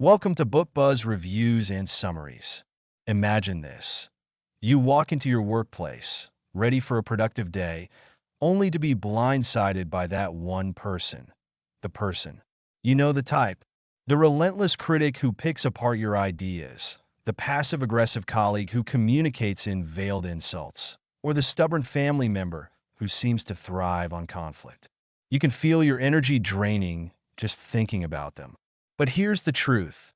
Welcome to Book Buzz Reviews and Summaries. Imagine this. You walk into your workplace, ready for a productive day, only to be blindsided by that one person. The person. You know the type. The relentless critic who picks apart your ideas, the passive-aggressive colleague who communicates in veiled insults, or the stubborn family member who seems to thrive on conflict. You can feel your energy draining just thinking about them. But here's the truth.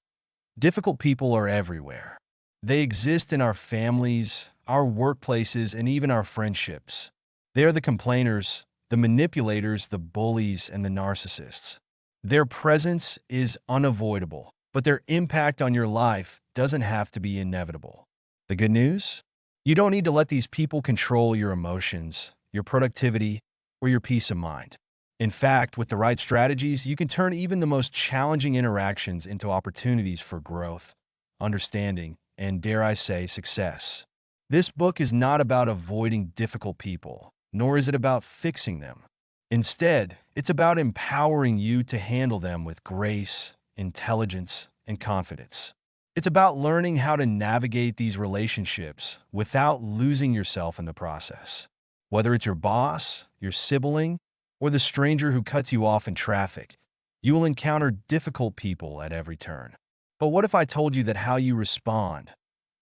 Difficult people are everywhere. They exist in our families, our workplaces, and even our friendships. They are the complainers, the manipulators, the bullies, and the narcissists. Their presence is unavoidable, but their impact on your life doesn't have to be inevitable. The good news? You don't need to let these people control your emotions, your productivity, or your peace of mind. In fact, with the right strategies, you can turn even the most challenging interactions into opportunities for growth, understanding, and, dare I say, success. This book is not about avoiding difficult people, nor is it about fixing them. Instead, it's about empowering you to handle them with grace, intelligence, and confidence. It's about learning how to navigate these relationships without losing yourself in the process. Whether it's your boss, your sibling, or the stranger who cuts you off in traffic, you will encounter difficult people at every turn. But what if I told you that how you respond,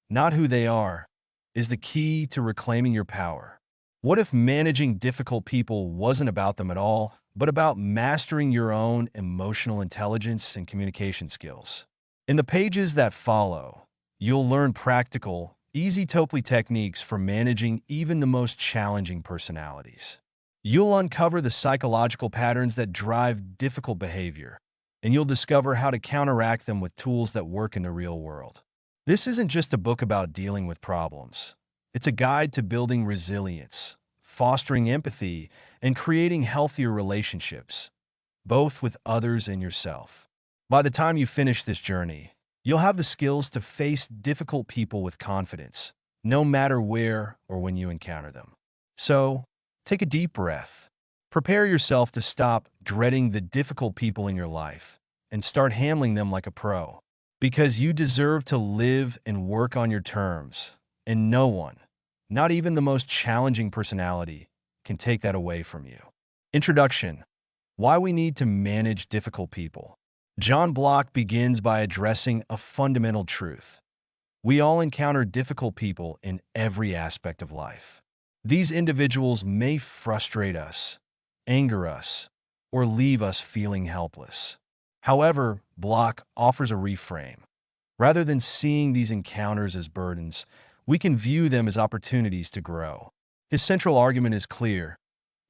not who they are, is the key to reclaiming your power? What if managing difficult people wasn't about them at all, but about mastering your own emotional intelligence and communication skills? In the pages that follow, you'll learn practical, easy-to-apply techniques for managing even the most challenging personalities. You'll uncover the psychological patterns that drive difficult behavior, and you'll discover how to counteract them with tools that work in the real world. This isn't just a book about dealing with problems. It's a guide to building resilience, fostering empathy, and creating healthier relationships, both with others and yourself. By the time you finish this journey, you'll have the skills to face difficult people with confidence, no matter where or when you encounter them. So, take a deep breath. Prepare yourself to stop dreading the difficult people in your life and start handling them like a pro. Because you deserve to live and work on your terms, and no one, not even the most challenging personality, can take that away from you. Introduction: Why we need to manage difficult people. Jon Bloch begins by addressing a fundamental truth. We all encounter difficult people in every aspect of life. These individuals may frustrate us, anger us, or leave us feeling helpless. However, Bloch offers a reframe. Rather than seeing these encounters as burdens, we can view them as opportunities to grow. His central argument is clear.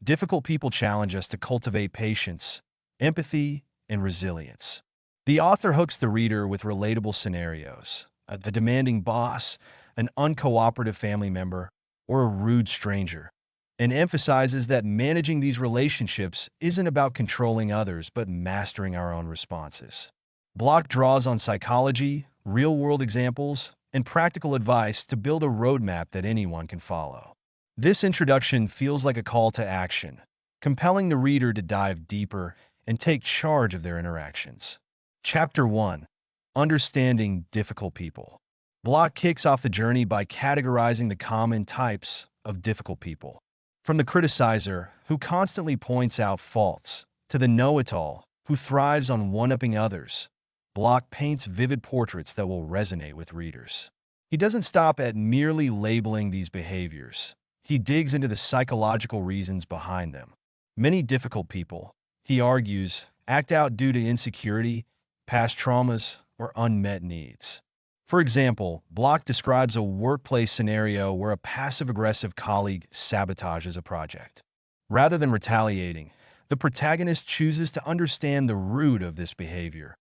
Difficult people challenge us to cultivate patience, empathy, and resilience. The author hooks the reader with relatable scenarios: a demanding boss, an uncooperative family member, or a rude stranger, and emphasizes that managing these relationships isn't about controlling others but mastering our own responses. Bloch draws on psychology, real-world examples, and practical advice to build a roadmap that anyone can follow. This introduction feels like a call to action, compelling the reader to dive deeper and take charge of their interactions. Chapter 1: Understanding Difficult People. Bloch kicks off the journey by categorizing the common types of difficult people. From the criticizer, who constantly points out faults, to the know-it-all, who thrives on one-upping others, Bloch paints vivid portraits that will resonate with readers. He doesn't stop at merely labeling these behaviors. He digs into the psychological reasons behind them. Many difficult people, he argues, act out due to insecurity, past traumas, or unmet needs. For example, Bloch describes a workplace scenario where a passive-aggressive colleague sabotages a project. Rather than retaliating, the protagonist chooses to understand the root of this behavior,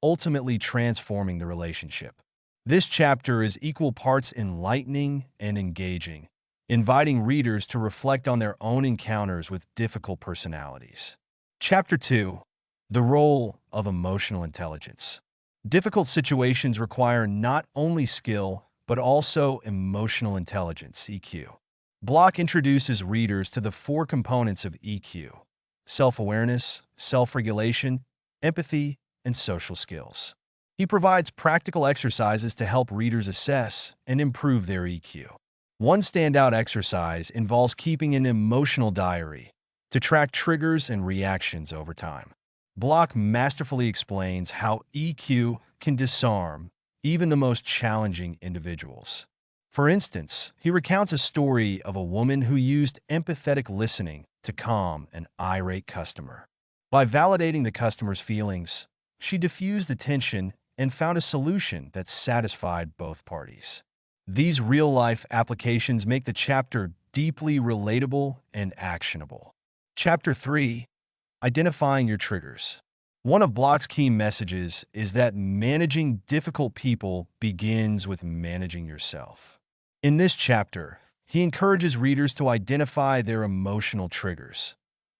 ultimately transforming the relationship. This chapter is equal parts enlightening and engaging, inviting readers to reflect on their own encounters with difficult personalities. Chapter 2: The Role of Emotional Intelligence. Difficult situations require not only skill, but also emotional intelligence, EQ. Bloch introduces readers to the four components of EQ: self-awareness, self-regulation, empathy, and social skills. He provides practical exercises to help readers assess and improve their EQ. One standout exercise involves keeping an emotional diary to track triggers and reactions over time. Bloch masterfully explains how EQ can disarm even the most challenging individuals. For instance, he recounts a story of a woman who used empathetic listening to calm an irate customer. By validating the customer's feelings, she diffused the tension and found a solution that satisfied both parties. These real-life applications make the chapter deeply relatable and actionable. Chapter 3. Identifying your triggers. One of Bloch's key messages is that managing difficult people begins with managing yourself. In this chapter, he encourages readers to identify their emotional triggers,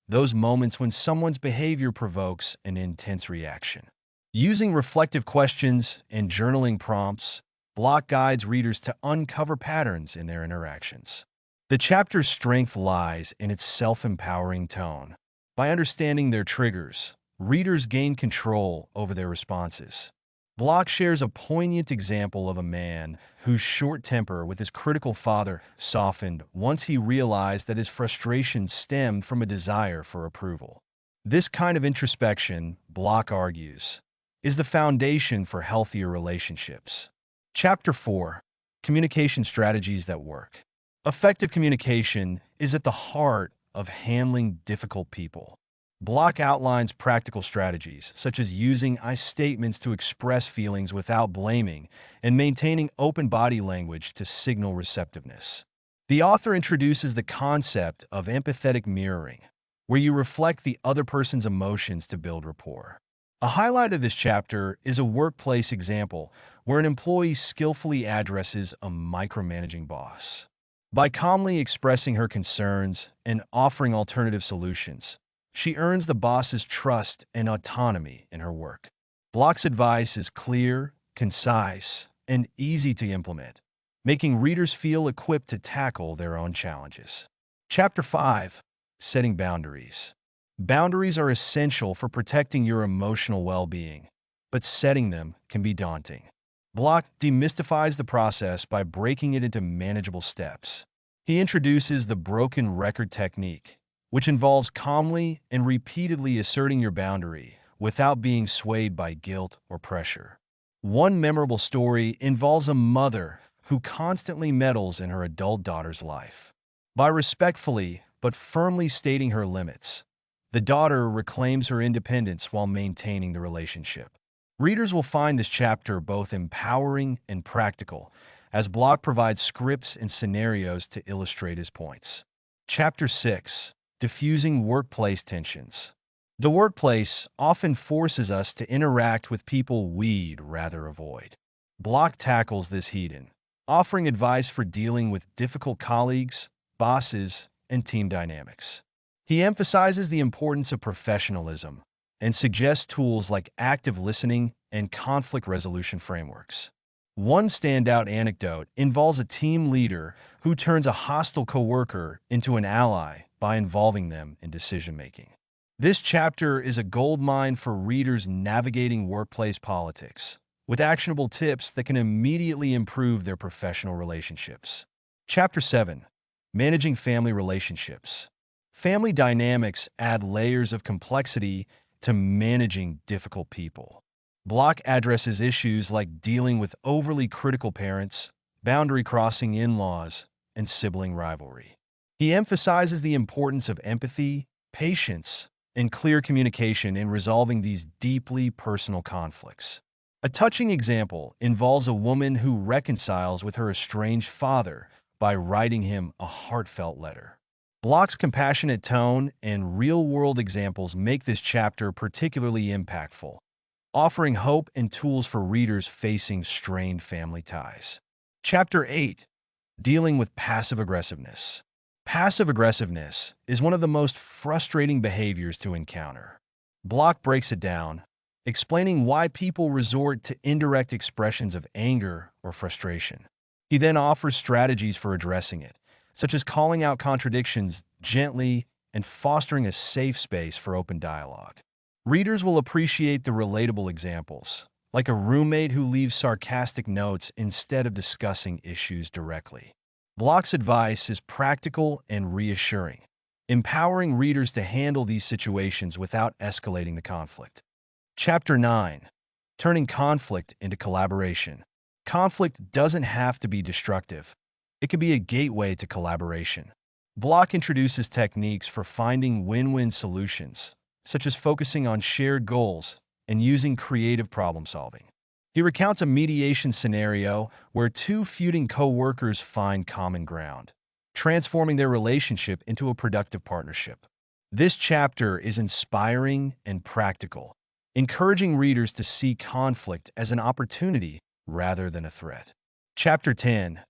those moments when someone's behavior provokes an intense reaction. Using reflective questions and journaling prompts, Bloch guides readers to uncover patterns in their interactions. The chapter's strength lies in its self-empowering tone. By understanding their triggers, readers gain control over their responses. Bloch shares a poignant example of a man whose short temper with his critical father softened once he realized that his frustration stemmed from a desire for approval. This kind of introspection, Bloch argues, is the foundation for healthier relationships. Chapter 4. Communication strategies that work. Effective communication is at the heart of handling difficult people. Bloch outlines practical strategies, such as using I statements to express feelings without blaming and maintaining open body language to signal receptiveness. The author introduces the concept of empathetic mirroring, where you reflect the other person's emotions to build rapport. A highlight of this chapter is a workplace example where an employee skillfully addresses a micromanaging boss. By calmly expressing her concerns and offering alternative solutions, she earns the boss's trust and autonomy in her work. Bloch's advice is clear, concise, and easy to implement, making readers feel equipped to tackle their own challenges. Chapter 5. Setting boundaries. Boundaries are essential for protecting your emotional well-being, but setting them can be daunting. Bloch demystifies the process by breaking it into manageable steps. He introduces the broken record technique, which involves calmly and repeatedly asserting your boundary without being swayed by guilt or pressure. One memorable story involves a mother who constantly meddles in her adult daughter's life. By respectfully but firmly stating her limits, the daughter reclaims her independence while maintaining the relationship. Readers will find this chapter both empowering and practical, as Bloch provides scripts and scenarios to illustrate his points. Chapter 6. Diffusing workplace tensions. The workplace often forces us to interact with people we'd rather avoid. Bloch tackles this heat-in, offering advice for dealing with difficult colleagues, bosses, and team dynamics. He emphasizes the importance of professionalism and suggests tools like active listening and conflict resolution frameworks. One standout anecdote involves a team leader who turns a hostile coworker into an ally by involving them in decision-making. This chapter is a goldmine for readers navigating workplace politics, with actionable tips that can immediately improve their professional relationships. Chapter 7. Managing family relationships. Family dynamics add layers of complexity to managing difficult people. Bloch addresses issues like dealing with overly critical parents, boundary-crossing in-laws, and sibling rivalry. He emphasizes the importance of empathy, patience, and clear communication in resolving these deeply personal conflicts. A touching example involves a woman who reconciles with her estranged father by writing him a heartfelt letter. Bloch's compassionate tone and real-world examples make this chapter particularly impactful, offering hope and tools for readers facing strained family ties. Chapter 8. Dealing with passive aggressiveness. Passive aggressiveness is one of the most frustrating behaviors to encounter. Bloch breaks it down, explaining why people resort to indirect expressions of anger or frustration. He then offers strategies for addressing it, such as calling out contradictions gently and fostering a safe space for open dialogue. Readers will appreciate the relatable examples, like a roommate who leaves sarcastic notes instead of discussing issues directly. Bloch's advice is practical and reassuring, empowering readers to handle these situations without escalating the conflict. Chapter 9. Turning conflict into collaboration. Conflict doesn't have to be destructive. It can be a gateway to collaboration. Bloch introduces techniques for finding win-win solutions, such as focusing on shared goals and using creative problem-solving. He recounts a mediation scenario where two feuding co-workers find common ground, transforming their relationship into a productive partnership. This chapter is inspiring and practical, encouraging readers to see conflict as an opportunity rather than a threat. Chapter 10.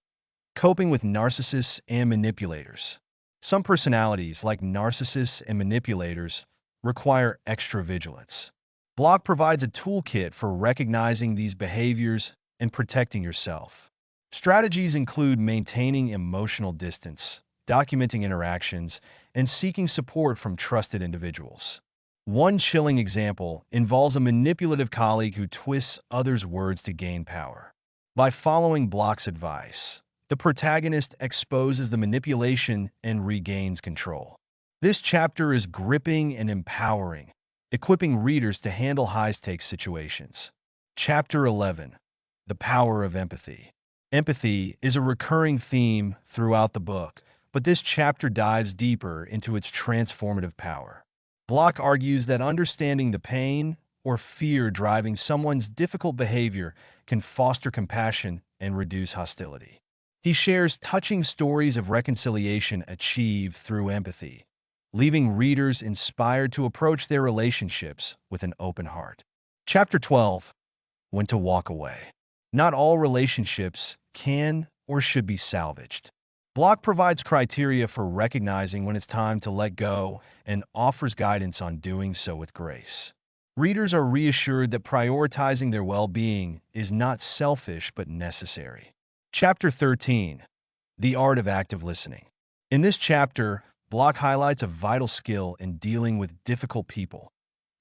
Coping with narcissists and manipulators. Some personalities, like narcissists and manipulators, require extra vigilance. Bloch provides a toolkit for recognizing these behaviors and protecting yourself. Strategies include maintaining emotional distance, documenting interactions, and seeking support from trusted individuals. One chilling example involves a manipulative colleague who twists others' words to gain power. By following Bloch's advice, the protagonist exposes the manipulation and regains control. This chapter is gripping and empowering, equipping readers to handle high-stakes situations. Chapter 11. The Power of Empathy. Empathy is a recurring theme throughout the book, but this chapter dives deeper into its transformative power. Bloch argues that understanding the pain or fear driving someone's difficult behavior can foster compassion and reduce hostility. He shares touching stories of reconciliation achieved through empathy, leaving readers inspired to approach their relationships with an open heart. Chapter 12. When to walk away. Not all relationships can or should be salvaged. Bloch provides criteria for recognizing when it's time to let go and offers guidance on doing so with grace. Readers are reassured that prioritizing their well-being is not selfish but necessary. Chapter 13. The Art of Active Listening. In this chapter, Bloch highlights a vital skill in dealing with difficult people: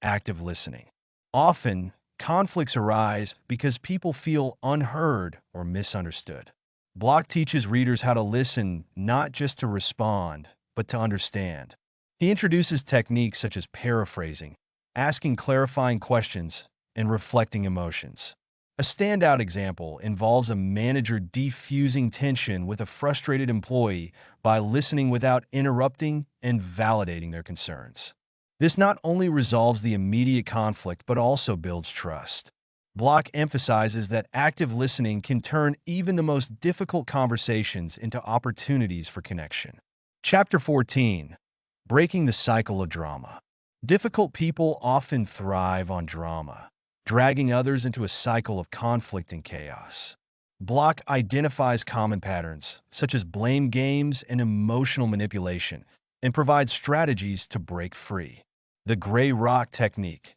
active listening. Often, conflicts arise because people feel unheard or misunderstood. Bloch teaches readers how to listen not just to respond, but to understand. He introduces techniques such as paraphrasing, asking clarifying questions, and reflecting emotions. A standout example involves a manager defusing tension with a frustrated employee by listening without interrupting and validating their concerns. This not only resolves the immediate conflict but also builds trust. Bloch emphasizes that active listening can turn even the most difficult conversations into opportunities for connection. Chapter 14. Breaking the Cycle of Drama. Difficult people often thrive on drama, dragging others into a cycle of conflict and chaos. Bloch identifies common patterns, such as blame games and emotional manipulation, and provides strategies to break free. The gray rock technique,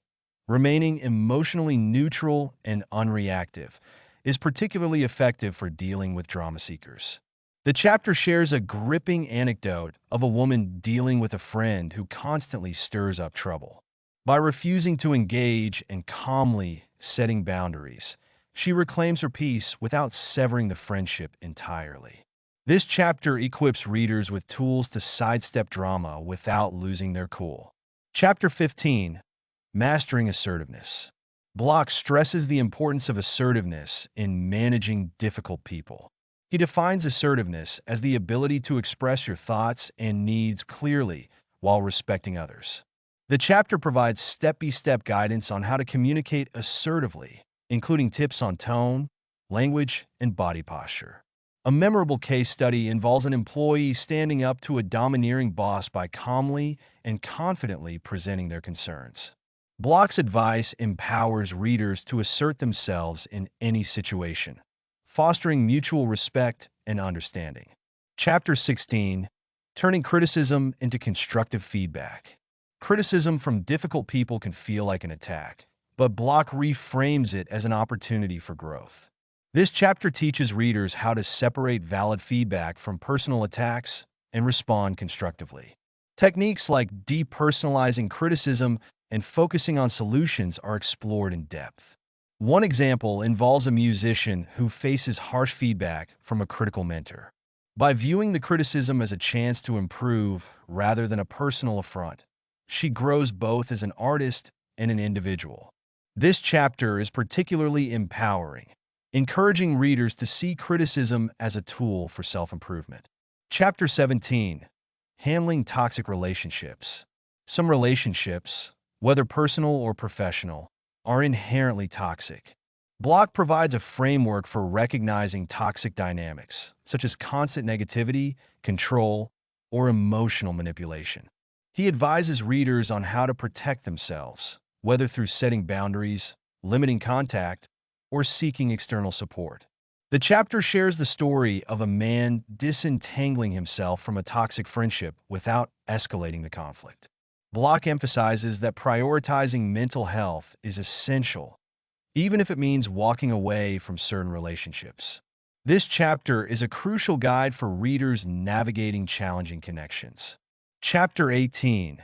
remaining emotionally neutral and unreactive, is particularly effective for dealing with drama seekers. The chapter shares a gripping anecdote of a woman dealing with a friend who constantly stirs up trouble. By refusing to engage and calmly setting boundaries, she reclaims her peace without severing the friendship entirely. This chapter equips readers with tools to sidestep drama without losing their cool. Chapter 15. Mastering Assertiveness. Bloch stresses the importance of assertiveness in managing difficult people. He defines assertiveness as the ability to express your thoughts and needs clearly while respecting others. The chapter provides step-by-step guidance on how to communicate assertively, including tips on tone, language, and body posture. A memorable case study involves an employee standing up to a domineering boss by calmly and confidently presenting their concerns. Bloch's advice empowers readers to assert themselves in any situation, fostering mutual respect and understanding. Chapter 16. Turning criticism into constructive feedback. Criticism from difficult people can feel like an attack, but Bloch reframes it as an opportunity for growth. This chapter teaches readers how to separate valid feedback from personal attacks and respond constructively. Techniques like depersonalizing criticism and focusing on solutions are explored in depth. One example involves a musician who faces harsh feedback from a critical mentor. By viewing the criticism as a chance to improve rather than a personal affront, she grows both as an artist and an individual. This chapter is particularly empowering, encouraging readers to see criticism as a tool for self-improvement. Chapter 17. Handling Toxic Relationships. Some relationships, whether personal or professional, are inherently toxic. Bloch provides a framework for recognizing toxic dynamics, such as constant negativity, control, or emotional manipulation. He advises readers on how to protect themselves, whether through setting boundaries, limiting contact, or seeking external support. The chapter shares the story of a man disentangling himself from a toxic friendship without escalating the conflict. Bloch emphasizes that prioritizing mental health is essential, even if it means walking away from certain relationships. This chapter is a crucial guide for readers navigating challenging connections. Chapter 18.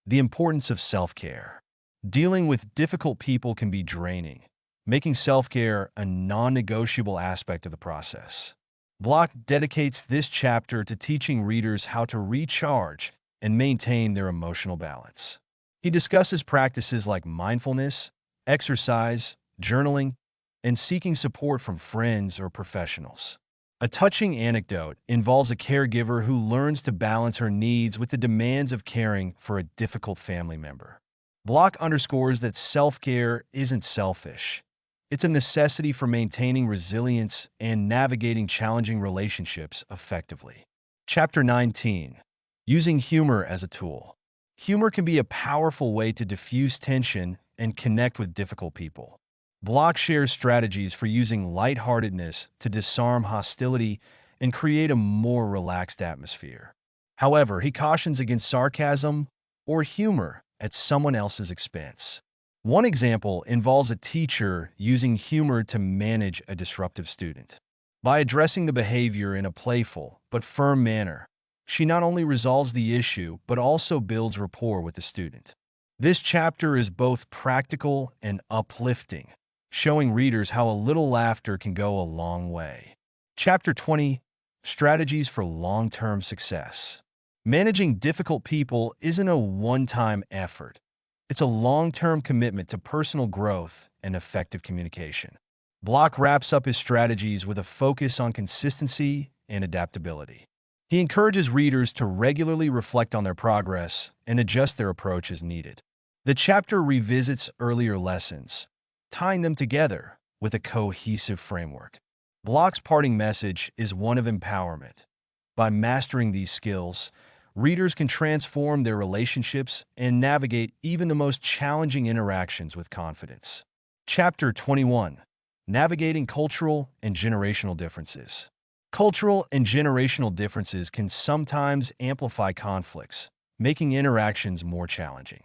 The Importance of Self-Care. Dealing with difficult people can be draining, making self-care a non-negotiable aspect of the process. Bloch dedicates this chapter to teaching readers how to recharge and maintain their emotional balance. He discusses practices like mindfulness, exercise, journaling, and seeking support from friends or professionals. A touching anecdote involves a caregiver who learns to balance her needs with the demands of caring for a difficult family member. Bloch underscores that self-care isn't selfish. It's a necessity for maintaining resilience and navigating challenging relationships effectively. Chapter 19. Using humor as a tool. Humor can be a powerful way to diffuse tension and connect with difficult people. Bloch shares strategies for using lightheartedness to disarm hostility and create a more relaxed atmosphere. However, he cautions against sarcasm or humor at someone else's expense. One example involves a teacher using humor to manage a disruptive student. By addressing the behavior in a playful but firm manner, she not only resolves the issue but also builds rapport with the student. This chapter is both practical and uplifting, showing readers how a little laughter can go a long way. Chapter 20. Strategies for Long-Term Success. Managing difficult people isn't a one-time effort. It's a long-term commitment to personal growth and effective communication. Bloch wraps up his strategies with a focus on consistency and adaptability. He encourages readers to regularly reflect on their progress and adjust their approach as needed. The chapter revisits earlier lessons, tying them together with a cohesive framework. Bloch's parting message is one of empowerment. By mastering these skills, readers can transform their relationships and navigate even the most challenging interactions with confidence. Chapter 21. Navigating Cultural and Generational Differences. Cultural and generational differences can sometimes amplify conflicts, making interactions more challenging.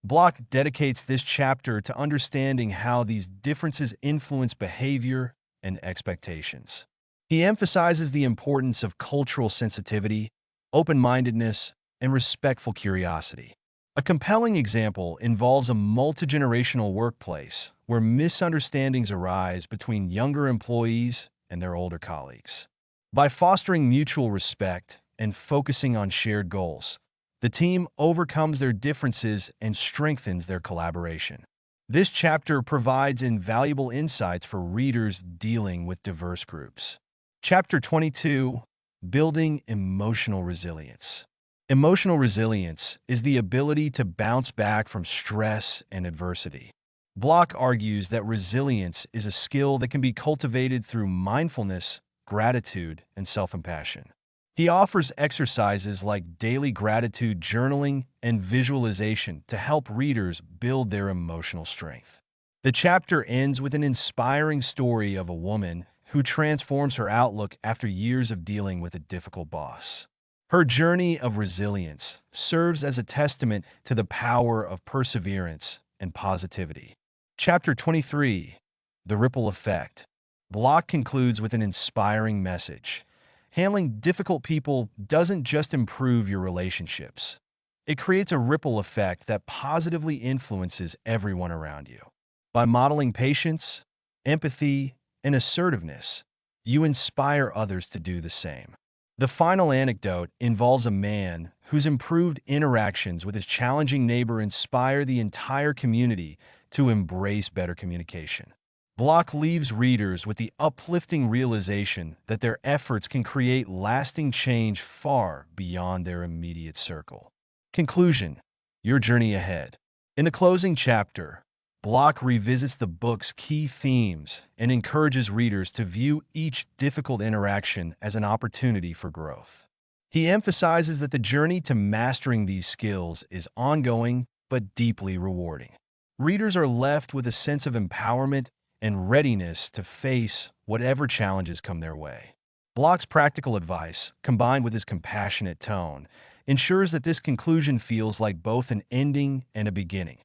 Bloch dedicates this chapter to understanding how these differences influence behavior and expectations. He emphasizes the importance of cultural sensitivity, open-mindedness, and respectful curiosity. A compelling example involves a multi-generational workplace where misunderstandings arise between younger employees and their older colleagues. By fostering mutual respect and focusing on shared goals, the team overcomes their differences and strengthens their collaboration. This chapter provides invaluable insights for readers dealing with diverse groups. Chapter 22. Building Emotional Resilience. Emotional resilience is the ability to bounce back from stress and adversity. Bloch argues that resilience is a skill that can be cultivated through mindfulness, gratitude, and self-compassion. He offers exercises like daily gratitude journaling and visualization to help readers build their emotional strength. The chapter ends with an inspiring story of a woman who transforms her outlook after years of dealing with a difficult boss. Her journey of resilience serves as a testament to the power of perseverance and positivity. Chapter 23. The Ripple Effect. Bloch concludes with an inspiring message. Handling difficult people doesn't just improve your relationships. It creates a ripple effect that positively influences everyone around you. By modeling patience, empathy, and assertiveness, you inspire others to do the same. The final anecdote involves a man whose improved interactions with his challenging neighbor inspire the entire community to embrace better communication. Bloch leaves readers with the uplifting realization that their efforts can create lasting change far beyond their immediate circle. Conclusion: your journey ahead. In the closing chapter, Bloch revisits the book's key themes and encourages readers to view each difficult interaction as an opportunity for growth. He emphasizes that the journey to mastering these skills is ongoing but deeply rewarding. Readers are left with a sense of empowerment and readiness to face whatever challenges come their way. Bloch's practical advice, combined with his compassionate tone, ensures that this conclusion feels like both an ending and a beginning.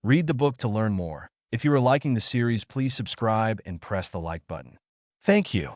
Read the book to learn more. If you are liking the series, please subscribe and press the like button. Thank you.